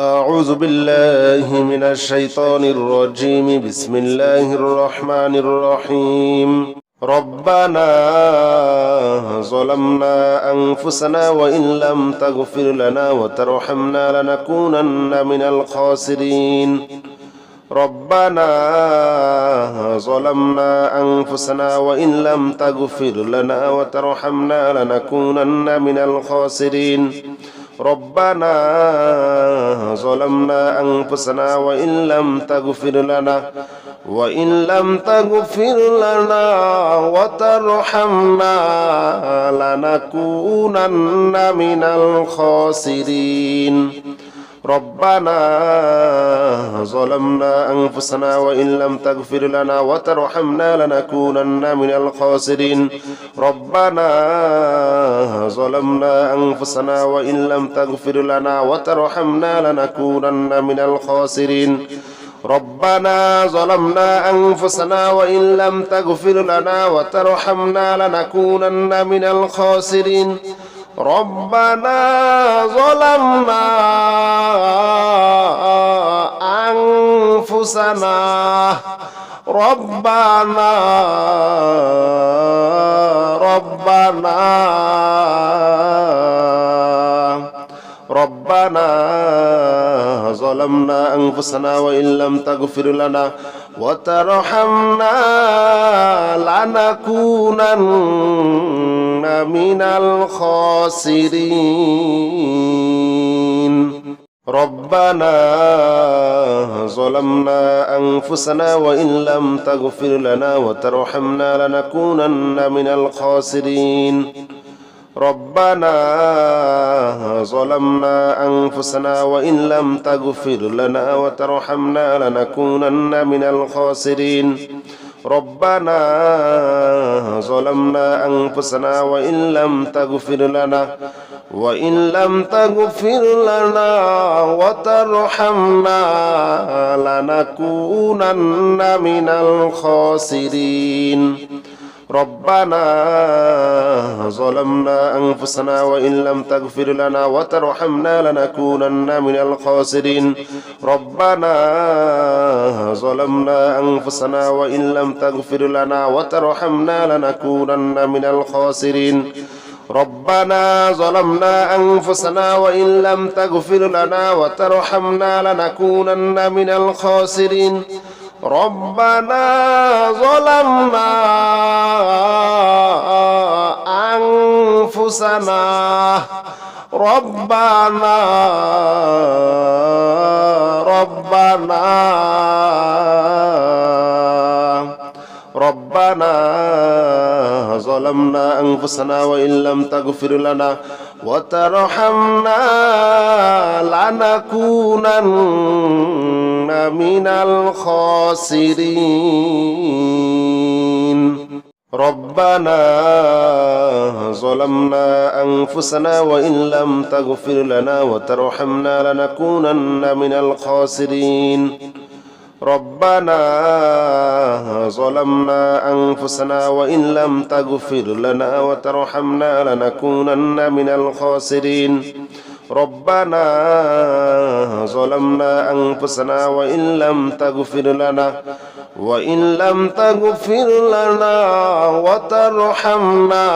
أعوذ بالله من الشيطان الرجيم. بسم الله الرحمن الرحيم. ربنا ظلمنا أنفسنا وإن لم تغفر لنا وترحمنا لنكونن من الخاسرين. ربنا ظلمنا أنفسنا وإن لم تغفر لنا وترحمنا لنكونن من الخاسرين. ربنا ظلمنا أنفسنا وإن لم تغفر لنا وترحمنا لنكونن من الخاسرين. ربنا ظلمنا أنفسنا وإن لم تغفر لنا وترحمنا لنكونن من الخاسرين. ربنا ظلمنا أنفسنا وإن لم تغفر لنا وترحمنا لنكونن من الخاسرين. ربنا ظلمنا أنفسنا وإن لم تغفر لنا وترحمنا لنكونن من الخاسرين. ربنا ظلمنا أنفسنا ربنا ظلمنا أنفسنا وإن لم تغفر لنا وترحمنا لنكونن من الخاسرين. ربنا ظلمنا أنفسنا وإن لم تغفر لنا وترحمنا لنكونن من الخاسرين. ربنا ظلمنا أنفسنا وإن لم تغفر لنا وترحمنا لنكونن من الخاسرين. ربنا ظلمنا أنفسنا وإن لم تغفر لنا وترحمنا لنكونن من الخاسرين. ربنا ظلمنا أنفسنا وإن لم تغفر لنا وترحمنا لنكونن من الخاسرين. ربنا ظلمنا أنفسنا وإن لم تغفر لنا وترحمنا لنكونن من الخاسرين. ربنا ظلمنا أنفسنا وإن لم تغفر لنا وترحمنا لنكونن من الخاسرين. ربنا ظلمنا أنفسنا ربنا ظلمنا أنفسنا وإن لم تغفر لنا وترحمنا لنكونن من الخاسرين. ربنا ظلمنا أنفسنا وإن لم تغفر لنا وترحمنا لنكونن من الخاسرين. ربنا ظلمنا أنفسنا وإن لم تغفر لنا وترحمنا لنكونن من الخاسرين. ربنا ظلمنا أنفسنا وإن لم تغفر لنا وترحمنا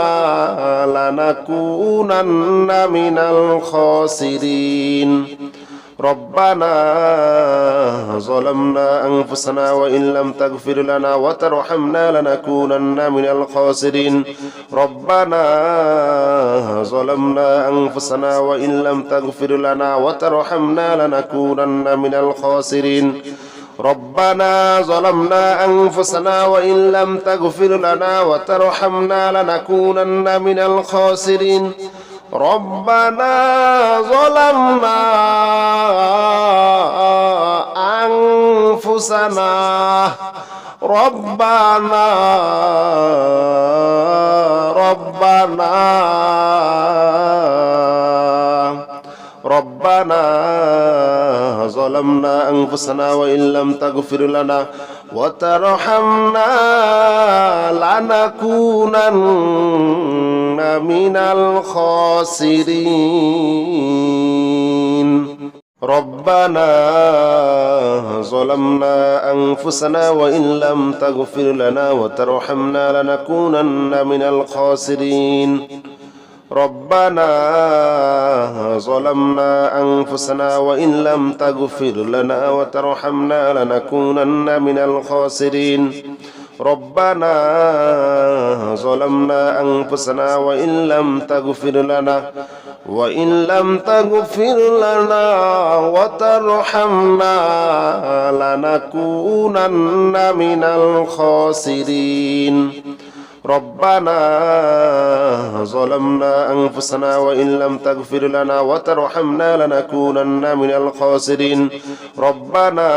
لنكونن من الخاسرين. ربنا ظلمنا أنفسنا وإن لم تغفر لنا وترحمنا لنكونن من الخاسرين. ربنا ظلمنا أنفسنا وإن لم تغفر لنا وترحمنا لنكونن من الخاسرين. ربنا ظلمنا أنفسنا وإن لم تغفر لنا وترحمنا لنكونن من الخاسرين. ربنا ظلمنا أنفسنا ربنا ظلمنا أنفسنا وإن لم تغفر لنا وترحمنا لنكونن من الخاسرين. ربنا ظلمنا أنفسنا وإن لم تغفر لنا وترحمنا لنكونن من الخاسرين ربنا ظلمنا أنفسنا وإن لم تغفر لنا وترحمنا لنكونن من الخاسرين ربنا ظلمنا أنفسنا وإن لم تغفر لنا وترحمنا لنكونن من الخاسرين ربنا ظلمنا أنفسنا وإن لم تغفر لنا وترحمنا لنكونن من الخاسرين ربنا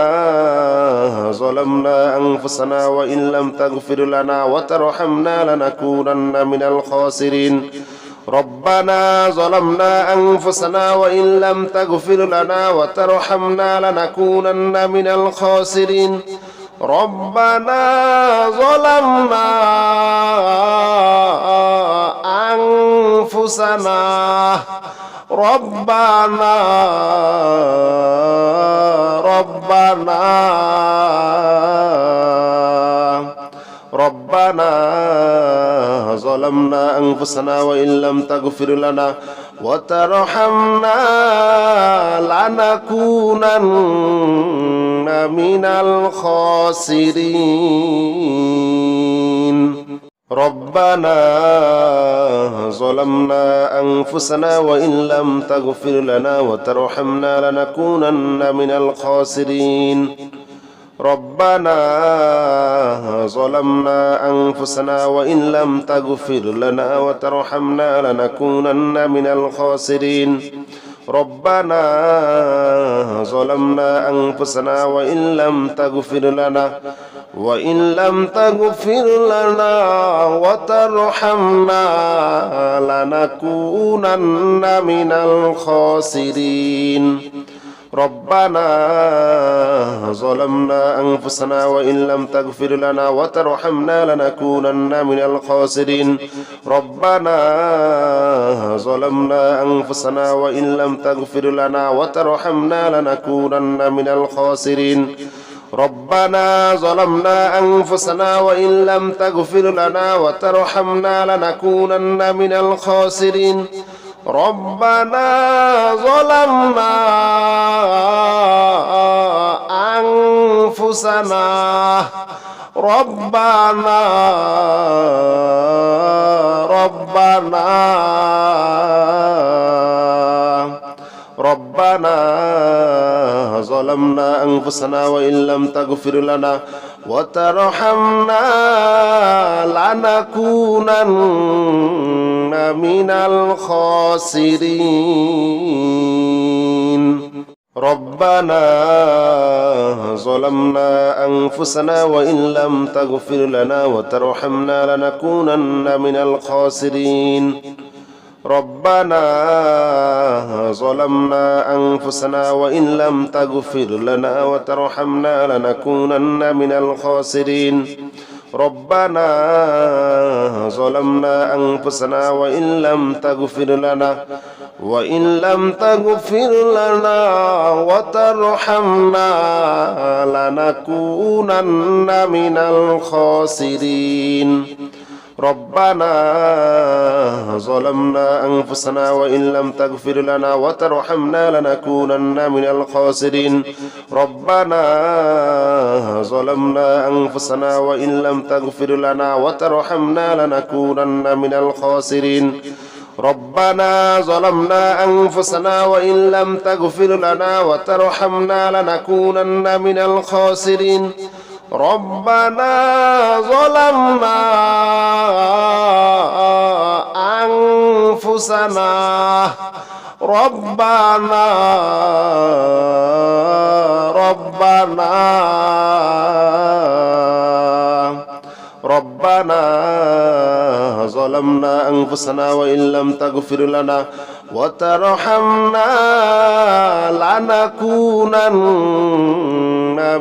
ظلمنا أنفسنا وإن لم تغفر لنا وترحمنا لنكونن من الخاسرين ربنا ظلمنا أنفسنا وإن لم تغفر لنا وترحمنا لنكونن من الخاسرين ربنا ظلمنا أنفسنا ربنا ظلمنا أنفسنا وإن لم تغفر لنا وترحمنا لنكونن من الخاسرين ربنا ظلمنا أنفسنا وإن لم تغفر لنا وترحمنا لنكونن من الخاسرين ربنا ظلمنا أنفسنا وإن لم تغفر لنا وترحمنا لنكونن من الخاسرين ربنا ظلمنا أنفسنا وإن لم تغفر لنا وترحمنا لنكونن من الخاسرين ربنا ظلمنا أنفسنا وإن لم تغفر لنا وترحمنا لنكونن من الخاسرين ربنا ظلمنا أنفسنا وإن لم تغفر لنا وترحمنا لنكونن من الخاسرين ربنا ظلمنا أنفسنا وإن لم تغفر لنا وترحمنا لنكونن من الخاسرين ربنا ظلمنا أنفسنا ربنا ظلمنا أنفسنا وإن لم تغفر لنا وترحمنا لنكونن من الخاسرين ربنا ظلمنا أنفسنا وإن لم تغفر لنا وترحمنا لنكونن من الخاسرين ربنا ظلمنا أنفسنا وإن لم تغفر لنا وترحمنا لنكونن من الخاسرين ربنا ظلمنا أنفسنا وإن لم تغفر لنا وترحمنا لنكونن من الخاسرين ربنا ظلمنا أنفسنا وإن لم تغفر لنا وترحمنا لنكونن من الخاسرين ربنا ظلمنا أنفسنا وإن لم تغفر لنا وترحمنا لنكونن من الخاسرين ربنا ظلمنا أنفسنا وإن لم تغفر لنا وترحمنا لنكونن من الخاسرين ربنا ظلمنا أنفسنا ربنا ظلمنا أنفسنا وإن لم تغفر لنا وترحمنا لنكونن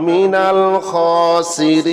من الخاسرين